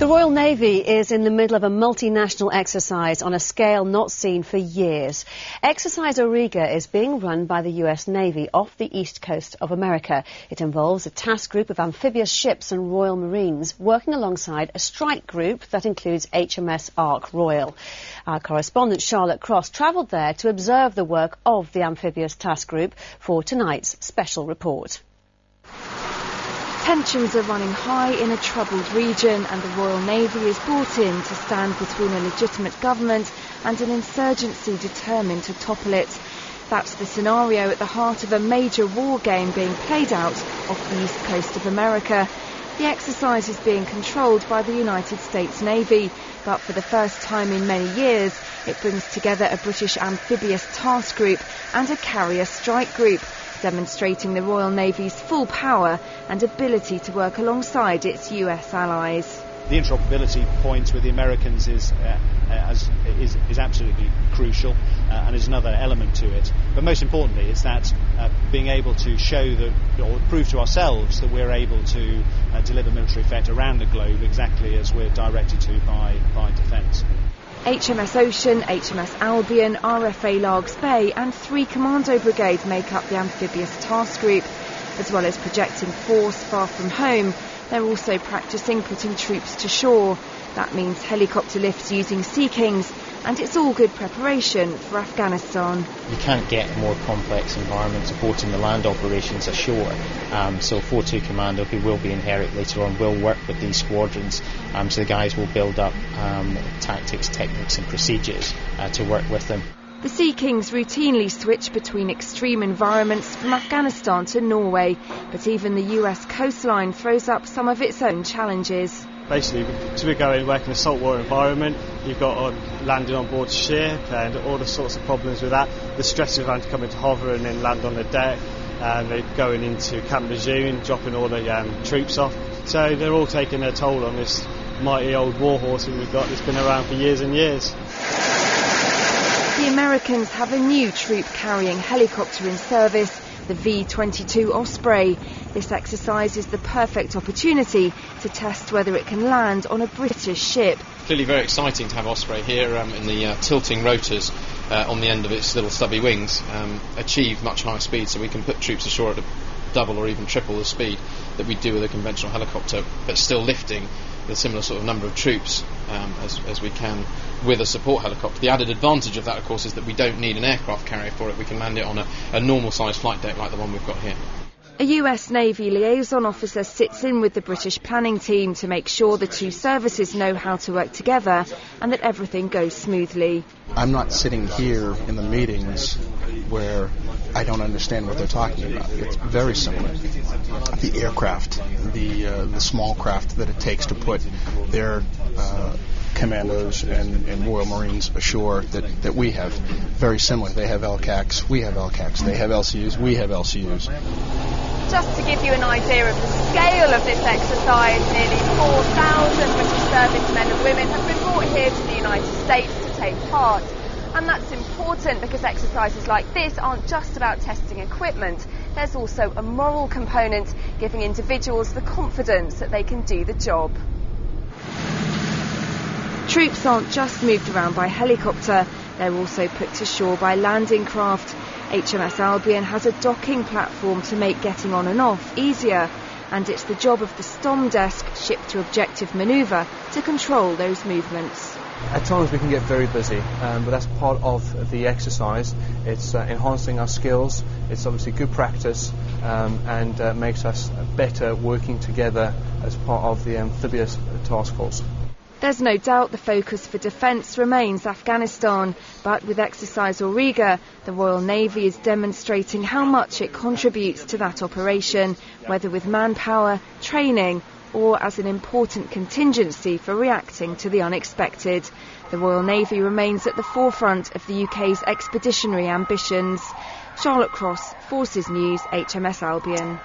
The Royal Navy is in the middle of a multinational exercise on a scale not seen for years. Exercise Auriga is being run by the US Navy off the east coast of America. It involves a task group of amphibious ships and Royal Marines working alongside a strike group that includes HMS Ark Royal. Our correspondent Charlotte Cross travelled there to observe the work of the amphibious task group for tonight's special report. Tensions are running high in a troubled region, and the Royal Navy is brought in to stand between a legitimate government and an insurgency determined to topple it. That's the scenario at the heart of a major war game being played out off the east coast of America. The exercise is being controlled by the United States Navy, but for the first time in many years, it brings together a British amphibious task group and a carrier strike group, demonstrating the Royal Navy's full power and ability to work alongside its US allies. The interoperability point with the Americans is absolutely crucial and is another element to it. But most importantly is that being able to show that, or prove to ourselves that we're able to deliver military effect around the globe exactly as we're directed to by defence. HMS Ocean, HMS Albion, RFA Largs Bay and 3 commando brigades make up the amphibious task group. As well as projecting force far from home, they're also practising putting troops to shore. That means helicopter lifts using Sea Kings, and it's all good preparation for Afghanistan. You can't get a more complex environment supporting the land operations ashore. So 4-2 Commando, who will be in Herrick later on, will work with these squadrons. So the guys will build up tactics, techniques and procedures to work with them. The Sea Kings routinely switch between extreme environments from Afghanistan to Norway, but even the US coastline throws up some of its own challenges. Basically, to go and work in a saltwater environment, you've got landing on board ship and all the sorts of problems with that. The stress of having to come into hover and then land on the deck, and they're going into Camp Lejeune, dropping all the troops off. So they're all taking their toll on this mighty old warhorse that we've got that's been around for years and years. The Americans have a new troop-carrying helicopter in service, the V-22 Osprey. This exercise is the perfect opportunity to test whether it can land on a British ship. Clearly very exciting to have Osprey here in the tilting rotors on the end of its little stubby wings achieve much higher speed, so we can put troops ashore at a double or even triple the speed that we do with a conventional helicopter, but still lifting the similar sort of number of troops as we can with a support helicopter. The added advantage of that, of course, is that we don't need an aircraft carrier for it. We can land it on a normal sized flight deck like the one we've got here. A US Navy liaison officer sits in with the British planning team to make sure the two services know how to work together and that everything goes smoothly. I'm not sitting here in the meetings where I don't understand what they're talking about. It's very similar. The aircraft, the small craft that it takes to put their commandos and Royal Marines ashore that we have, very similar. They have LCACs, we have LCACs. They have LCUs, we have LCUs. Just to give you an idea of the scale of this exercise, nearly 4,000 British servicemen and women have been brought here to the United States to take part. And that's important because exercises like this aren't just about testing equipment. There's also a moral component, giving individuals the confidence that they can do the job. Troops aren't just moved around by helicopter, they're also put to shore by landing craft. HMS Albion has a docking platform to make getting on and off easier, and it's the job of the STOM desk, ship to objective manoeuvre, to control those movements. At times we can get very busy, but that's part of the exercise. It's enhancing our skills, it's obviously good practice, and makes us better working together as part of the amphibious task force. There's no doubt the focus for defence remains Afghanistan, but with Exercise Auriga, the Royal Navy is demonstrating how much it contributes to that operation, whether with manpower, training, or as an important contingency for reacting to the unexpected. The Royal Navy remains at the forefront of the UK's expeditionary ambitions. Charlotte Cross, Forces News, HMS Albion.